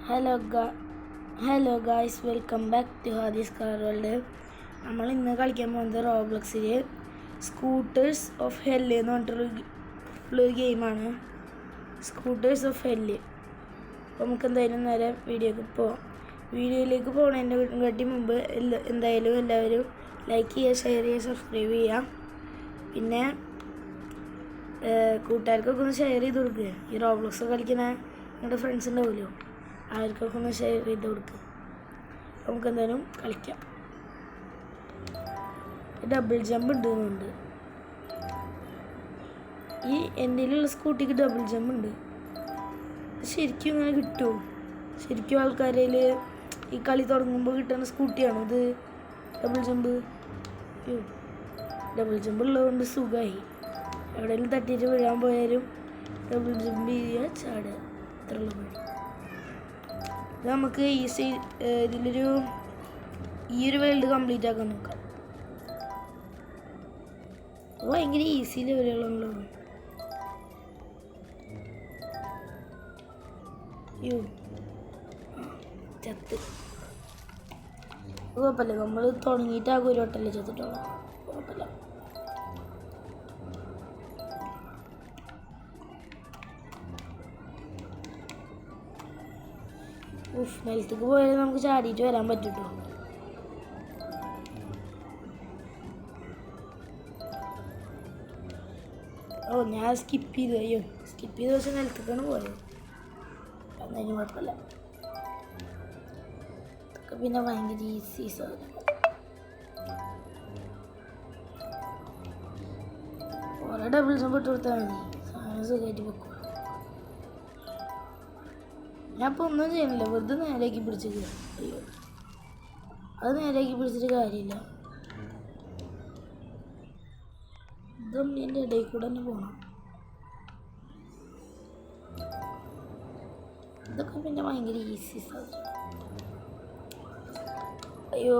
Hello guys, welcome back to Hadees car world. നമ്മൾ ഇന്ന് കളിക്കാൻ പോകുന്നത് റോബ്ലക്സിൽ സ്കൂട്ടേഴ്സ് ഓഫ് ഹെല്ല് എന്ന് പറഞ്ഞിട്ടുള്ളൊരു ഗെയിമാണ്. Scooters of hell. അപ്പോൾ നമുക്ക് എന്തായാലും നേരെ വീഡിയോയിലേക്ക് പോകുന്നതിൻ്റെ മുമ്പ് എന്തായാലും എല്ലാവരും ലൈക്ക് ചെയ്യുക, ഷെയർ ചെയ്യുക, സബ്സ്ക്രൈബ് ചെയ്യുക. പിന്നെ കൂട്ടുകാർക്കൊക്കെ ഒന്ന് ഷെയർ ചെയ്ത് കൊടുക്കുക. ഈ റോബ്ലക്സ് കളിക്കുന്ന നിങ്ങളുടെ ഫ്രണ്ട്സ് ഉണ്ടാവുമല്ലോ, അവർക്കൊക്കെ ഒന്ന് ഷെയർ ചെയ്ത് കൊടുക്കുക. നമുക്ക് എന്തായാലും കളിക്കാം. ഡബിൾ ജമ്പ് ഇടുന്നുണ്ട്. ഈ എന്തെങ്കിലുള്ള സ്കൂട്ടിക്ക് ഡബിൾ ജമ്പ് ഉണ്ട്. ശരിക്കും ഇങ്ങനെ കിട്ടുമോ? ശരിക്കും ആൾക്കാരിൽ ഈ കളി തുടങ്ങുമ്പോൾ കിട്ടുന്ന സ്കൂട്ടിയാണോ ഇത് ഡബിൾ ജമ്പ്? ഡബിൾ ജമ്പ് ഉള്ളതുകൊണ്ട് സുഖമായി. എവിടെയെങ്കിലും തട്ടിയിട്ട് വീഴാൻ പോയാലും ഡബിൾ ജമ്പ് ചെയ്യുക, ചാടുക, ഇത്രയുള്ള പണി. ഇത് നമുക്ക് ഈ ഒരു വേൾഡ് കംപ്ലീറ്റ് ആക്കാൻ നോക്കാം. ഭയങ്കര ഈസി ലെവലുകളാണല്ലോ. ചത്ത് കുഴപ്പമില്ല, നമ്മൾ തുടങ്ങിയിട്ടാകും ഒരു വട്ടല്ലേ ചത്തിട്ടുള്ളൂ. കുഴപ്പമില്ല. നിലത്തേക്ക് പോയാൽ നമുക്ക് ചാടിയിട്ട് വരാൻ പറ്റും കേട്ടോ. ഞാൻ സ്കിപ്പ് ചെയ്ത് പക്ഷെ നിലത്തേക്കാണ് പോയത്. അന്നതിന് കുഴപ്പമില്ല. ഇതൊക്കെ പിന്നെ ഭയങ്കര ഈസി സാധനം. കുറേ ഡബിൾ ജമ്പ് ഇട്ട് കൊടുത്താൽ മതി, സാധനം സുഖമായിട്ട് വെക്കും. ഞാൻ ഇപ്പോൾ ഒന്നും ചെയ്യണില്ല, വെറുതെ നേരേക്ക് പിടിച്ചിട്ട്. അയ്യോ, അത് നേരേക്ക് പിടിച്ചിട്ട് കാര്യമില്ല. ഇതൊന്നും എൻ്റെ ഇടയിൽ കൂടെ തന്നെ പോകണം. ഇതൊക്കെ പിന്നെ ഭയങ്കര ഈസി സാധനം. അയ്യോ,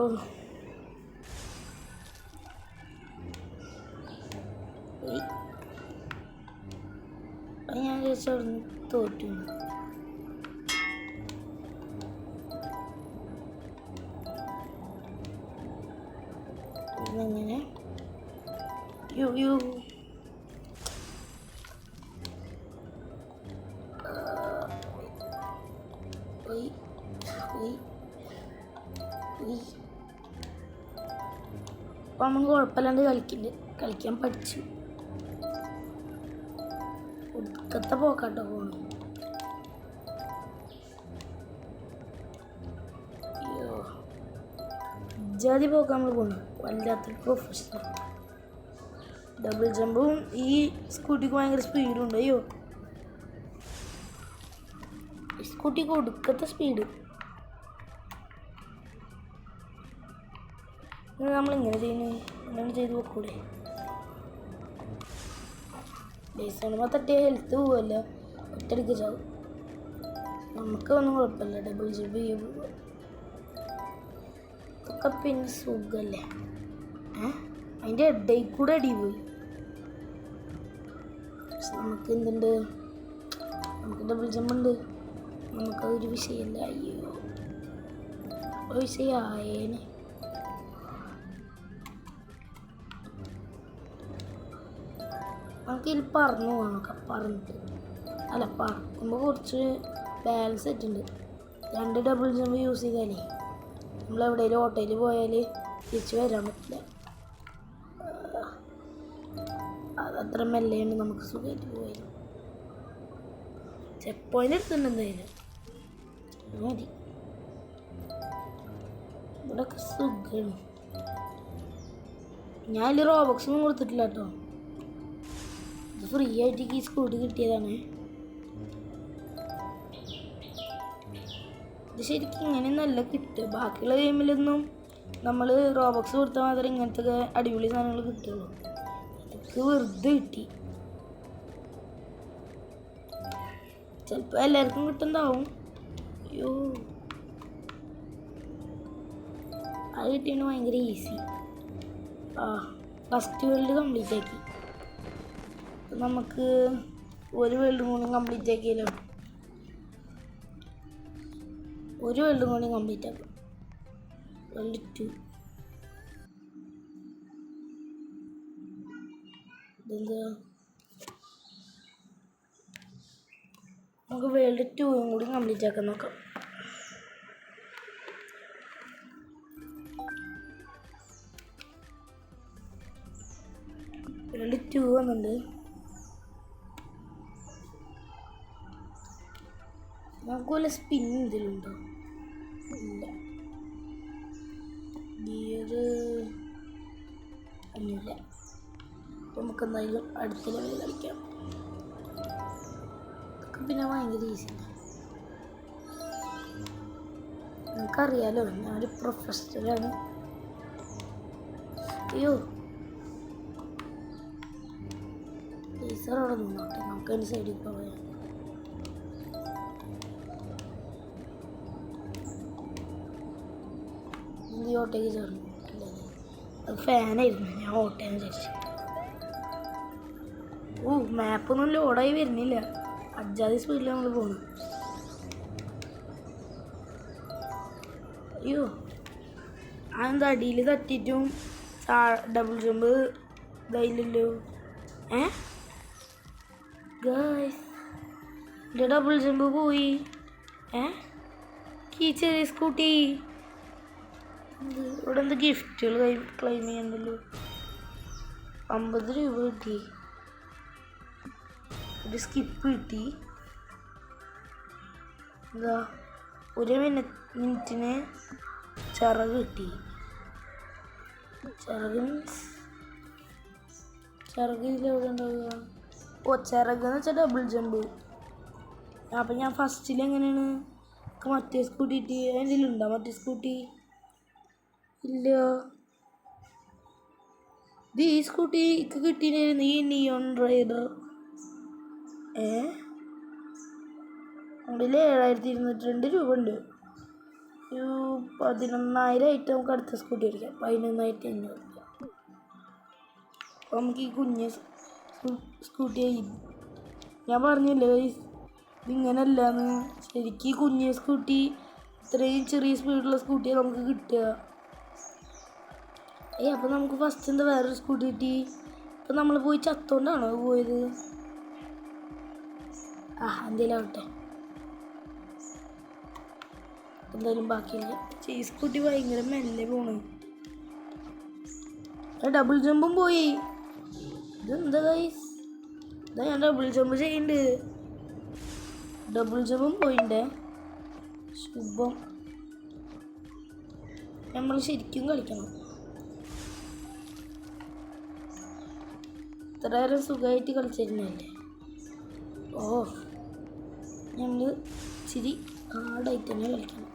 അത് ഞാൻ വിചാരിച്ചു അവിടുന്ന് തോറ്റു. ഇങ്ങനെ അപ്പം നമ്മൾ കുഴപ്പമില്ലാണ്ട് കളിക്കാൻ പഠിച്ചു. ഒടുക്കത്തെ പോക്കാട്ടോ പോണു. അയ്യോ, ജാതി പോക്ക് നമ്മൾ പോണു. വല്ലാത്തൊരു പ്രൊഫഷണൽ. ഡബിൾ ജമ്പും ഈ സ്കൂട്ടിക്ക് ഭയങ്കര സ്പീഡും ഉണ്ട്. അയ്യോ, സ്കൂട്ടിക്ക് ഒടുക്കത്തെ സ്പീഡ്. നമ്മളിങ്ങനെ ഇങ്ങനെ ചെയ്ത് വെക്കൂടെ? ബേസാണ് തട്ടിയ ഹെൽത്ത് പോവല്ല, ഒറ്റടിക്ക് ചാവും. നമുക്ക് ഒന്നും കുഴപ്പമില്ല. ഡബിൾ ജമ്പ് ചെയ്യുമ്പോൾ ഒക്കെ പിന്നെ സുഖമല്ലേ. അതിൻ്റെ ഇടയിൽ കൂടെ അടി പോയി. പക്ഷെ നമുക്ക് എന്തുണ്ട്, നമുക്ക് ഡബിൾ ജമ്പ് ഉണ്ട്. നമുക്കതൊരു വിഷയമല്ല. അയ്യോ, ഒരു വിഷയമായേനെ. നമുക്കിതിൽ പറന്നു പോകാം. പറക്കുമ്പോൾ കുറച്ച് ബാലൻസ് ആയിട്ടുണ്ട്. 2 ഡബിൾ ജമ്പ് യൂസ് ചെയ്താലേ നമ്മളെവിടെയെങ്കിലും ഓട്ടോയിൽ പോയാൽ തിരിച്ച് വരാൻ പറ്റില്ല. അതത്ര മെല്ലെയുണ്ട്, നമുക്ക് സുഖമായിട്ട് പോയാലും. ചെക്ക് പോയിന്റ് എടുത്തിട്ടുണ്ട് എന്തായാലും. മതി, ഇവിടെയൊക്കെ സുഖമാണ്. ഞാൻ ഇതിൽ റോബോക്സ് ഒന്നും കൊടുത്തിട്ടില്ല കേട്ടോ. ഇത് ഫ്രീ ആയിട്ട് ഈ സ്കൂട്ടി കിട്ടിയതാണ്. ഇത് ശരിക്കും ഇങ്ങനെ നല്ല കിട്ടുക. ബാക്കിയുള്ള ഗെയിമിലൊന്നും നമ്മൾ റോബോക്സ് കൊടുത്താൽ മാത്രമേ ഇങ്ങനത്തെ അടിപൊളി സാധനങ്ങൾ കിട്ടുള്ളൂ. ഇതൊക്കെ വെറുതെ കിട്ടി. ചിലപ്പോൾ എല്ലാവർക്കും കിട്ടുന്നുണ്ടാവും. അയ്യോ, അത് കിട്ടിയാണ് ഭയങ്കര ഈസി. ഫസ്റ്റ് വേൾഡ് കംപ്ലീറ്റ് ആക്കി. നമുക്ക് ഒരു വേൾഡ് കൂടി കംപ്ലീറ്റ് ആക്കിയല്ലോ. ഒരു വേൾഡും കൂടി കംപ്ലീറ്റ് ആക്കാം. വേൾഡ് 2. ഇതെന്താ? നമുക്ക് വേൾഡ് 2 കൂടി കംപ്ലീറ്റ് ആക്കാൻ നോക്കാം. വേൾഡ് 2 വന്നിട്ടുണ്ട്. നമുക്ക് വല്ല സ്പിൻ ഇതിലുണ്ടോ? ഇല്ല. ഗിയർ ഒന്നുമില്ല. അപ്പോൾ നമുക്ക് എന്തായാലും അടുത്ത ലെവൽ കളിക്കാം. ഇതൊക്കെ പിന്നെ ഭയങ്കര ഈസിയാണ്. നമുക്കറിയാലോ ഞാനൊരു പ്രൊഫഷണലാണ്. അയ്യോ ടീച്ചർ അവിടെ നിന്നോട്ടെ, നമുക്ക് അതിൻ്റെ സൈഡിൽ പോയാൽ. ഈ ഓട്ടോയ്ക്ക് ചേർന്നു. അത് ഫാനായിരുന്നു, ഞാൻ ഓട്ടോയെന്ന് വിചാരിച്ചു. മാപ്പൊന്നും ലോഡായി വരുന്നില്ല. അജാതി സ്പീഡിൽ നമ്മൾ പോകണം. അയ്യോ അതെന്താ അടിയിൽ തട്ടിയിട്ടും ഡബിൾ ജമ്പ് ഇതായില്ലല്ലോ. ഗായ്സ് എൻ്റെ ഡബിൾ ജമ്പ് പോയി. ഈ ചെറിയ സ്കൂട്ടി ഇവിടെ എന്ത് ഗിഫ്റ്റുകൾ ക്ലെയിം ചെയ്യണ്ടല്ലോ. 50 രൂപ കിട്ടി. ഒരു സ്കിപ്പ് കിട്ടി. എന്താ 1 മിനിറ്റിന് ചിറക് കിട്ടി. ചിറക് മീൻസ് ചിറക് ഇതിലെവിടെ ഉണ്ടാവുക? ചിറക് എന്ന് വെച്ചാൽ ഡബിൾ ജമ്പ്. അപ്പം ഞാൻ ഫസ്റ്റിൽ എങ്ങനെയാണ് മറ്റേ സ്കൂട്ടി കിട്ടി? എന്തെങ്കിലും ഉണ്ടോ മറ്റേ സ്കൂട്ടി? ഇല്ല. ഇത് ഈ സ്കൂട്ടി കിട്ടിയിരുന്നു, ഈ നിയോൺ റൈഡർ. അതിൽ 7202 രൂപ ഉണ്ട്. ഒരു 11,000 ആയിട്ട് നമുക്ക് അടുത്ത സ്കൂട്ടി മേടിക്കാം. 11,500. അപ്പോൾ നമുക്ക് ഈ കുഞ്ഞ് സ്കൂട്ടിയായി. ഞാൻ പറഞ്ഞില്ലേ ഇതിങ്ങനല്ലാന്ന്. ശരിക്കും ഈ കുഞ്ഞ് സ്കൂട്ടി ഇത്രയും ചെറിയ സ്പീഡുള്ള സ്കൂട്ടിയാണ് നമുക്ക് കിട്ടുക. അപ്പം നമുക്ക് ഫസ്റ്റ് എന്താ വേറൊരു സ്കൂട്ടി കിട്ടി. അപ്പം നമ്മൾ പോയി ചത്തോണ്ടാണോ പോയത്? എന്തേലും ആവട്ടെ, എന്തായാലും ബാക്കിയില്ല. ഈ സ്കൂട്ടി ഭയങ്കര മെല്ലെ പോണ്. ഡബിൾ ജമ്പും പോയി. ഇതെന്താ ഗൈസ്? ഇതാ ഞാൻ ഡബിൾ ജമ്പ് ചെയ്യുന്നുണ്ട്. ഡബിൾ ജമ്പും പോയിണ്ടേ. ശുഭം. നമ്മൾ ശരിക്കും കളിക്കണം. ഇത്രയേറെ സുഖമായിട്ട് കളിച്ചിരുന്നല്ലേ. നമ്മൾ ഇച്ചിരി ഹാർഡായിട്ട് തന്നെ കളിക്കണം.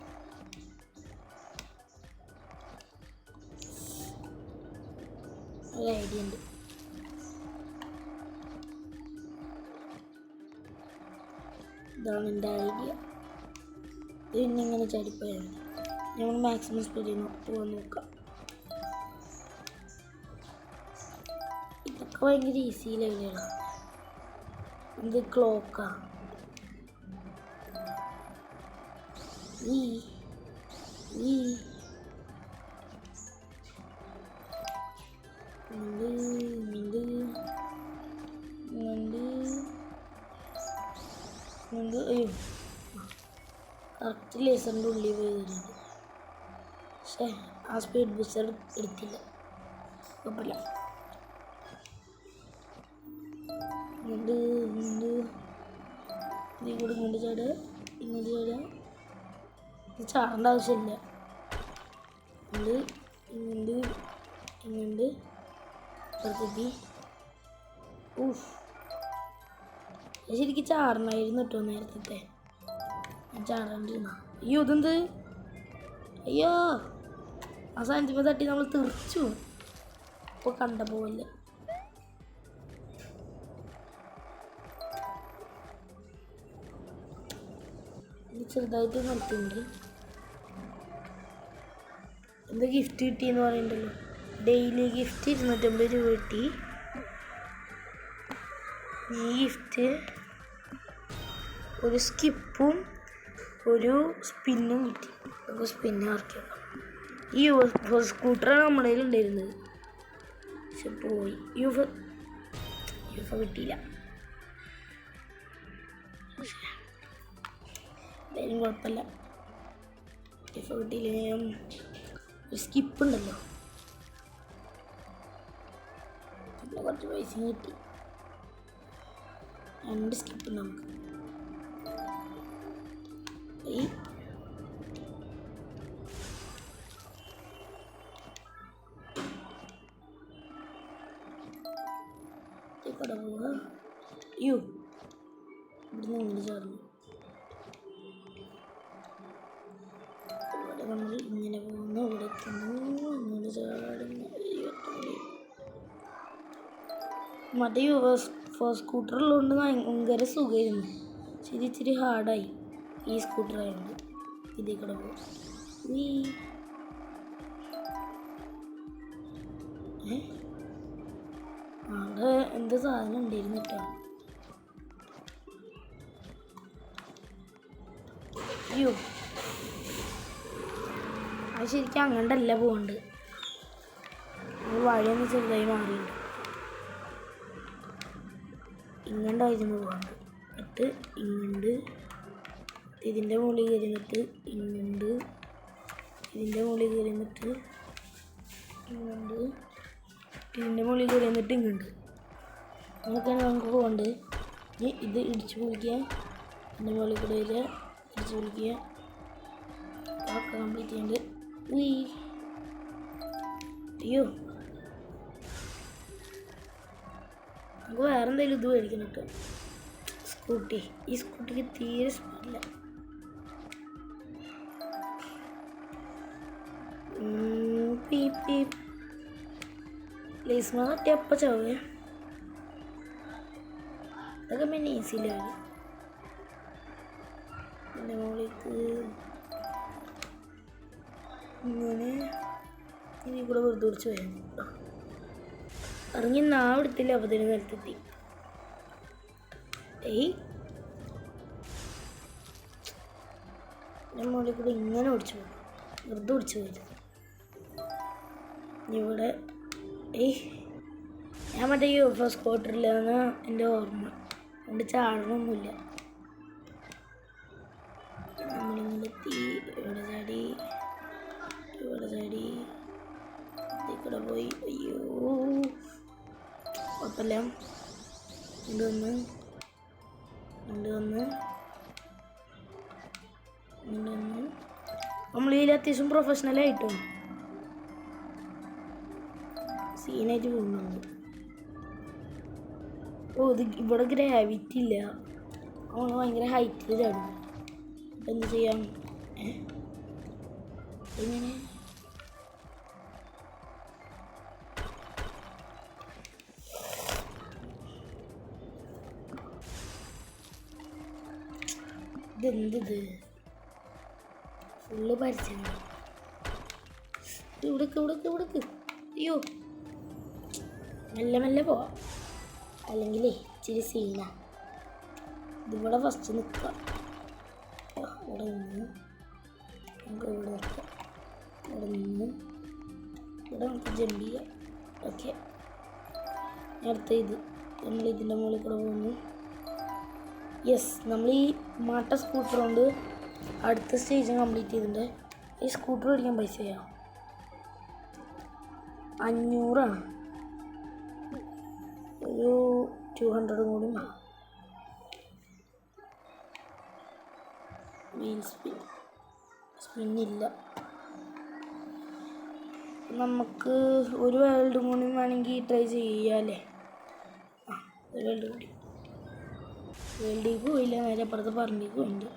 ഒരു ഐഡിയ ഉണ്ട്. ഇതാണ് എൻ്റെ ഐഡിയ. ഇന്നിങ്ങനെ ചാടിപ്പോയാൽ നമ്മൾ മാക്സിമം സ്പീഡിൽ പോകാൻ നോക്കാം. ഇതൊക്കെ ഭയങ്കര ഈസി ലെവലാണ്. ഇത് ക്ലോക്കാണ്. അയ്യോ കറക്റ്റ് ലേസറിൻ്റെ ഉള്ളിൽ പോയി വരുന്നുണ്ട്. പക്ഷേ ആ സ്പീഡ് ബൂസ്റ്റർ എടുത്തില്ല. കുഴപ്പമില്ല. ഇങ്ങോട്ട് ചാടുക, ഇങ്ങോട്ട് ചാടുക. ഇത് ചാടേണ്ട ആവശ്യമില്ല. ഇങ്ങോട്ട് പുറത്തെത്തി. ശരിക്കും ചാടണമായിരുന്നു കേട്ടോ നേരത്തെ. ഞാൻ ചാടാണ്ടിരുന്ന. അയ്യോ ഇതെന്ത്? അയ്യോ ആ സാധനത്തിപ്പോൾ തട്ടി നമ്മൾ തെറിച്ചു. ഇപ്പോൾ കണ്ട പോലെ. ചെറുതായിട്ട് നിർത്തുന്നുണ്ട്. എന്താ ഗിഫ്റ്റ് കിട്ടിയെന്ന് പറയുന്നുണ്ടല്ലോ. ഡെയിലി ഗിഫ്റ്റ് 250 രൂപ കിട്ടി. ഈ ഗിഫ്റ്റ് ഒരു സ്കിപ്പും ഒരു സ്പിന്നും കിട്ടി. നമുക്ക് സ്പിന്ന് ഇറക്കിയത് ഈ യുവ സ്കൂട്ടറാണ് നമ്മുടെ കയ്യിൽ ഉണ്ടായിരുന്നത്. പക്ഷെ പോയി. യുവ കിട്ടിയില്ല. എന്തായാലും കുഴപ്പമില്ല. യുവ കിട്ടിയില്ല. ഒരു സ്കിപ്പ് ഉണ്ടല്ലോ, കുറച്ച് പൈസ കിട്ടി. 2 സ്കിപ്പ് നമുക്ക്. കട പോവുക. ഇവിടുന്ന് ഇങ്ങനെ ചാടുന്നു. ഇവിടെ നമ്മൾ ഇങ്ങനെ പോകുന്നു. ഇവിടെ എത്തുന്നു. ഇങ്ങനെ ചാടുന്നു. മറ്റേ സ്കൂട്ടറുള്ളതുകൊണ്ട് ഭയങ്കര സുഖമായിരുന്നു. ഇച്ചിരി ഹാർഡായി ഈ സ്കൂട്ടറായതുകൊണ്ട്. ഇതിൽ കൂടെ പോകും. അവിടെ എന്ത് സാധനം ഉണ്ടായിരുന്നു കേട്ടോ. അത് ശരിക്കും അങ്ങോട്ടല്ല പോകണ്ട്. വഴിയൊന്ന് ചെറുതായി മാറിയിട്ടുണ്ട്. ഇങ്ങോട്ടായിരുന്നു പോകണ്ട്. എന്നിട്ട് ഇങ്ങോട്ട് ഇതിൻ്റെ മുകളിൽ കയറി നിന്നിട്ട് ഇങ്ങോട്ട് ഇതിൻ്റെ മുകളിൽ കയറി നിന്നിട്ട് ഇങ്ങോട്ട് ഇതിൻ്റെ മുകളിൽ കയറി നിന്നിട്ട് ഇങ്ങോട്ട് അങ്ങനെയൊക്കെയാണ് നമുക്ക് പോകേണ്ടത്. ഇത് ഇടിച്ചു പൊളിക്കുക. ഇതിൻ്റെ മുകളിൽ കൂടെ വരിക, ഇടിച്ചു പൊളിക്കുക. കംപ്ലീറ്റ് ചെയ്യുന്നുണ്ട്. അയ്യോ, നമുക്ക് വേറെ എന്തെങ്കിലും ഇത് മേടിക്കണം കേട്ടോ. സ്കൂട്ടി. ഈ സ്കൂട്ടിക്ക് തീരെ സ്പീഡില്ല. ലേസ്മാ തട്ടി അപ്പം ചാവുക. അതൊക്കെ പിന്നെ ഈസിയില്ല. പിന്നെ മോളിക്ക് ഇങ്ങനെ ഇനി കൂടെ വെറുതെ പിടിച്ച് വരുന്നു. ഇറങ്ങി നാവെടുത്തില്ല. അപ്പോൾ തന്നെ നിലത്തെത്തി. ഞാൻ മോളിൽ കൂടെ ഇങ്ങനെ ഓടിച്ചു പോകും. വെറുതെ ഓടിച്ചു പോയത്. ഇവിടെ ഞാൻ മറ്റേ സ്കൂട്ടറിലാണ് എൻ്റെ ഓർമ്മ. അതുകൊണ്ട് ചാടണമൊന്നുമില്ല. നമ്മളിങ്ങനെ എത്തി. ഇവിടെ ചാടി ഇതിൽ പോയി. അയ്യോ, കുഴപ്പമില്ല. ഇങ്ങോട്ട് വന്ന് നമ്മൾ ഇതിൽ അത്യാവശ്യം പ്രൊഫഷണലായിട്ടും സീനായിട്ട് പോകുന്നുണ്ട്. ഇത് ഇവിടെ ഗ്രാവിറ്റി ഇല്ല. അവന് ഭയങ്കര ഹൈറ്റിൽ ചാടും. അപ്പം എന്ത് ചെയ്യാം? എങ്ങനെ ഇതെന്ത് ഫുള്ള് പരിചയം. ഇവിടേക്ക്. അയ്യോ, മെല്ലെ പോവാം. അല്ലെങ്കിലേ ഇച്ചിരി സീനാ. ഇതിവിടെ ഫസ്റ്റ് നിൽക്കാം. ഇവിടെ നിന്ന് നമുക്ക് ഇവിടെ നിൽക്കാം. ഇവിടെ നിന്ന് ഇവിടെ നമുക്ക് ജമ്പ് ചെയ്യാം. ഓക്കെ, അടുത്ത ഇത് നമ്മൾ ഇതിൻ്റെ മുകളിൽ കൂടെ പോകുന്നു. യെസ്, നമ്മൾ ഈ മാട്ട സ്കൂട്ടർ കൊണ്ട് അടുത്ത സ്റ്റേജ് കംപ്ലീറ്റ് ചെയ്തിട്ടുണ്ട്. ഈ സ്കൂട്ടർ മേടിക്കാൻ പൈസ ചെയ്യാം 500 ഒരു 200 കൂടി വേണം. വീൽ സ്പിന്നില്ല. നമുക്ക് ഒരു വേൾഡ് കൂടി വേണമെങ്കിൽ ട്രൈ ചെയ്യാമല്ലേ. ഒരു വേൾഡ് കൂടി. വേൾഡിലേക്ക് പോയില്ല, നേരെ അപ്പുറത്ത് പറമ്പിലേക്ക് പോയിട്ടുണ്ട്.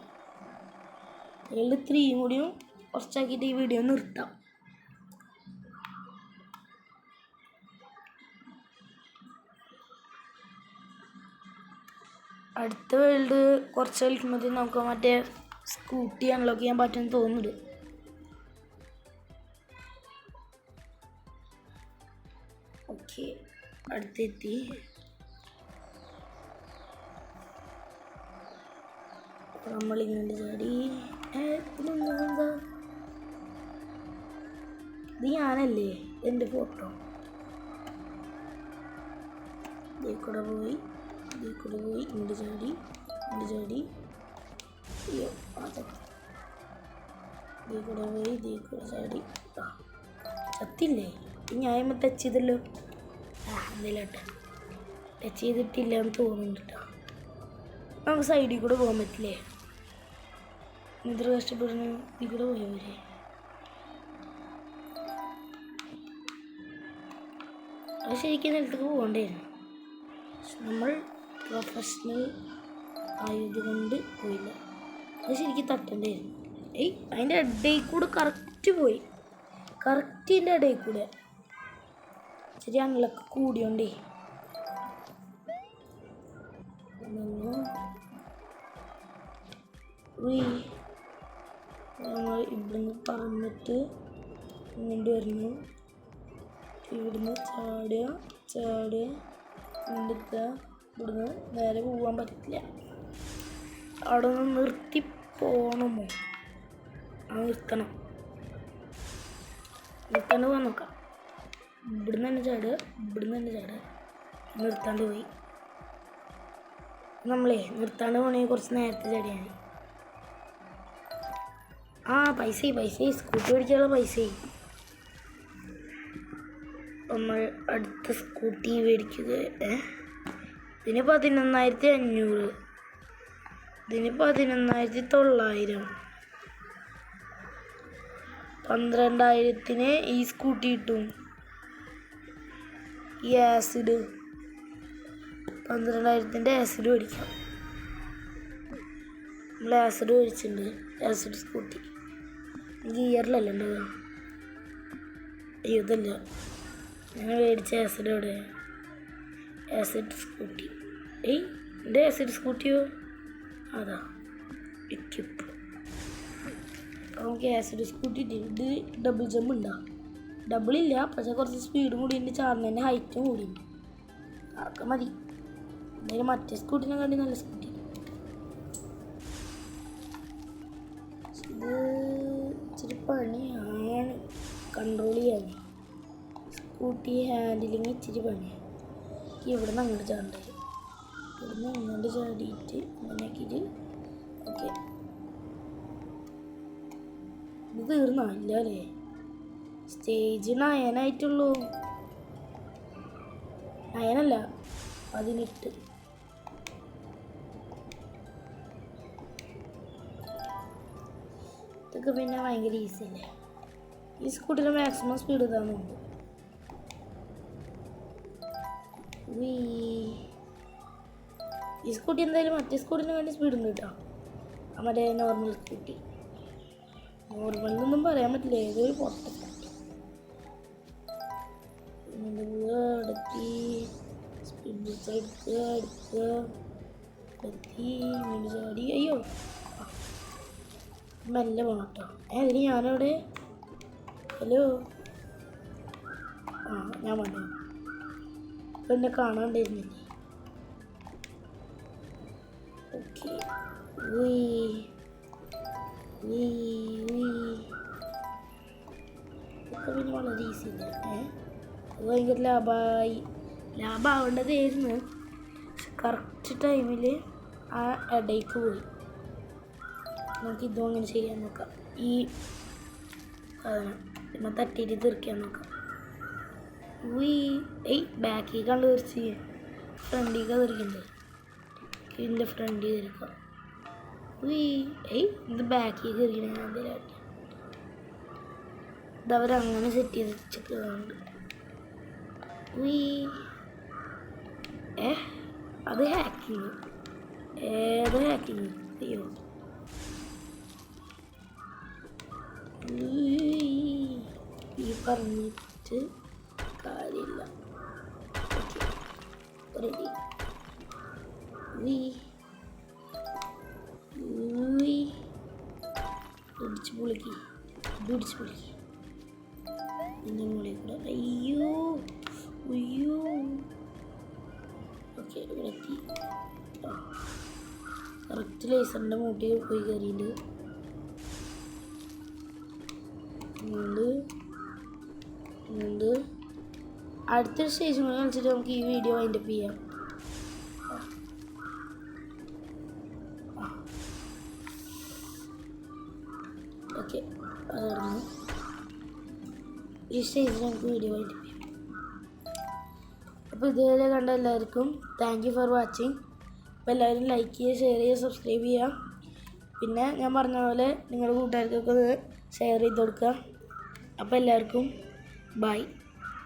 വേൾഡ് 3 കൂടിയും കുറച്ചാക്കിയിട്ട് ഈ വീഡിയോ നിർത്താം. അടുത്ത വേൾഡ് കുറച്ച് കളിക്കുമ്പോഴത്തേക്കും നമുക്ക് മറ്റേ സ്കൂട്ടി അൺലോക്ക് ചെയ്യാൻ പറ്റുമെന്ന് തോന്നുന്നുണ്ട്. ഓക്കെ, അടുത്തെത്തി. നമ്മളിങ്ങനെ ചാടി എന്താ ഇത് ഞാനല്ലേ എൻ്റെ ഫോട്ടോ ഇതിൽ കൂടെ പോയി ഇങ്ങോട്ട് ചാടി അയ്യോ അതൊക്കെ ഇതിൽ കൂടെ പോയി ഇതിൽ കൂടെ ചാടി ചത്തില്ലേ ഞാൻ ടച്ച് ചെയ്തല്ലോ എന്തെങ്കിലോട്ടെ ടച്ച് ചെയ്തിട്ടില്ല എന്ന് തോന്നുന്നുണ്ട് കേട്ടോ നമുക്ക് സൈഡിൽ കൂടെ പോകാൻ പറ്റില്ലേ ഇത്ര കഷ്ടപ്പെടുന്നു ഇതിൽ കൂടെ പോയവരെ അത് ശരിക്കും നിലത്തേക്ക് പോകണ്ടായിരുന്നു നമ്മൾ പ്രൊഫഷണൽ ആയത് കൊണ്ട് പോയില്ല അത് ശരിക്കും തട്ടണ്ടായിരുന്നു അതിൻ്റെ ഇടയിൽ കൂടെ കറക്റ്റ് പോയി കറക്റ്റിൻ്റെ ഇടയിൽ കൂടെ ശരി ഞങ്ങളൊക്കെ കൂടിയോണ്ടേ ഞങ്ങൾ ഇവിടുന്ന് പറന്നിട്ട് ഇങ്ങോട്ട് വരുന്നു ഇവിടുന്ന് ചാടുക ഇങ്ങോട്ട് ഇവിടുന്ന് നേരെ പോകാൻ പറ്റില്ല അവിടെ നിന്ന് നിർത്തി പോകണമോ നിർത്തണം പോകാൻ നോക്കാം ഇവിടുന്ന് തന്നെ ചാടുക നിർത്താണ്ട് പോയി നമ്മളെ നിർത്താണ്ട് പോകണമെങ്കിൽ കുറച്ച് നേരത്തെ ചാടിയാണ് പൈസ സ്കൂട്ടി മേടിക്കാനുള്ള പൈസ നമ്മൾ അടുത്ത സ്കൂട്ടി മേടിക്കുക ഇതിന് 11,500 ഇതിന് 11,900 12,000-ന് ഈ സ്കൂട്ടി കിട്ടും ഈ ആസിഡ് 12,000-ൻ്റെ ആസിഡ് മേടിക്കാം നമ്മൾ ആസിഡ് മേടിച്ചിട്ടുണ്ട് ആസിഡ് സ്കൂട്ടി ഗിയറിലല്ല ഉണ്ടാവുക അയ്യോ ഇതല്ല ഞാൻ മേടിച്ച ആസിഡ് എവിടെ ആസിഡ് സ്കൂട്ടി എൻ്റെ ആസിഡ് സ്കൂട്ടിയോ അതാ എക്യുപ്പ് നമുക്ക് ആസിഡ് സ്കൂട്ടി ഇത് ഡബിൾ ജമ്പ് ഉണ്ടാ ഡബിളില്ല പക്ഷേ കുറച്ച് സ്പീഡും കൂടി ഉണ്ട് ചാടുന്നതിൻ്റെ ഹൈറ്റും കൂടി അതൊക്കെ മതി എന്തായാലും മറ്റേ സ്കൂട്ടിനെ കണ്ടി നല്ല സ്കൂട്ടി ഇത് ഇച്ചിരി പണിയാണ് കൺട്രോൾ ചെയ്യാൻ സ്കൂട്ടി ഹാൻഡിലിങ് ഇച്ചിരി പണിയാണ് ഇവിടെ നിന്ന് അങ്ങോട്ട് ചാടേണ്ടി വരും ഇവിടുന്ന് അങ്ങോട്ട് ചാടിയിട്ട് അങ്ങനെയാക്കിയിട്ട് ഓക്കെ ഇത് തീർന്നില്ല അല്ലേ സ്റ്റേജ് 9 ആയിട്ടുള്ളൂ 9 അല്ല 18 ഇതൊക്കെ പിന്നെ ഭയങ്കര ഈസി അല്ലേ ഈ സ്കൂട്ടിയുടെ മാക്സിമം സ്പീഡ് ഇതാകുന്നുണ്ട് ഈ സ്കൂട്ടി എന്തായാലും മറ്റേ സ്കൂട്ടിന് വേണ്ടി സ്പീഡ് ഉണ്ട് കേട്ടോ മറ്റേ നോർമൽ സ്കൂട്ടി നോർമൽ എന്നൊന്നും പറയാൻ പറ്റില്ല ഏതൊരു പൊട്ട അടുത്തി സ്പീഡ് ചാടി അയ്യോ മെല്ലെ പോകണം കേട്ടോ അതിന് ഞാനവിടെ ഹലോ ഞാൻ വേണ്ട എന്നെ കാണാണ്ടായിരുന്നില്ലേ ഓക്കെ ഇതൊക്കെ പിന്നെ വളരെ ഈസി അല്ലേ അത് ഭയങ്കര ലാഭമാവേണ്ടതായിരുന്നു കറക്റ്റ് ടൈമിൽ ആ ഇടയ്ക്ക് പോയി നമുക്ക് ഇതും അങ്ങനെ ചെയ്യാൻ നോക്കാം ഈ സാധനം പിന്നെ തട്ടിയിട്ട് തീർക്കാൻ നോക്കാം ബാക്കിൽ കണ്ടു തീർച്ച് ഫ്രണ്ടിലേക്ക് തീർക്കണ്ടേ ഇതിൻ്റെ ഫ്രണ്ടിൽ തീർക്കാം ഇത് ബാക്കിൽ കയറിയാണ് ഞാൻ എന്തെങ്കിലും ഇതവരങ്ങനെ സെറ്റ് ചെയ്ത് വെച്ചിട്ടുണ്ട് അത് ഹാക്കിങ് ഏത് ഹാക്കിങ് അയ്യോ ഈ പറഞ്ഞിട്ട് കാര്യമില്ല റെഡി പിടിച്ച് പൊളിക്ക് ഇതിൻ്റെ മുകളിൽ കൂടെ അയ്യോ ഓക്കെ ഇവിടെ എത്തി കറക്റ്റ് ലേസറിൻ്റെ മൂട്ടി പോയി കയറിയിട്ടുണ്ട്. അടുത്ത സ്റ്റേജ് കൂടെ കളിച്ചിട്ട് നമുക്ക് ഈ വീഡിയോ വൈൻഡപ്പ് ചെയ്യാം. ഓക്കെ, അതായിരുന്നു ഈ സ്റ്റേജിൽ നമുക്ക് വീഡിയോ വൈൻഡപ്പ് ചെയ്യാം. അപ്പോൾ ഇതുവരെ കണ്ട എല്ലാവർക്കും താങ്ക് യു ഫോർ വാച്ചിങ്. അപ്പോൾ എല്ലാവരും ലൈക്ക് ചെയ്യുക, ഷെയർ ചെയ്യുക, സബ്സ്ക്രൈബ് ചെയ്യുക. പിന്നെ ഞാൻ പറഞ്ഞ പോലെ നിങ്ങളുടെ കൂട്ടുകാർക്കൊക്കെ ഷെയർ ചെയ്ത് കൊടുക്കുക. അപ്പോൾ എല്ലാവർക്കും ബൈ.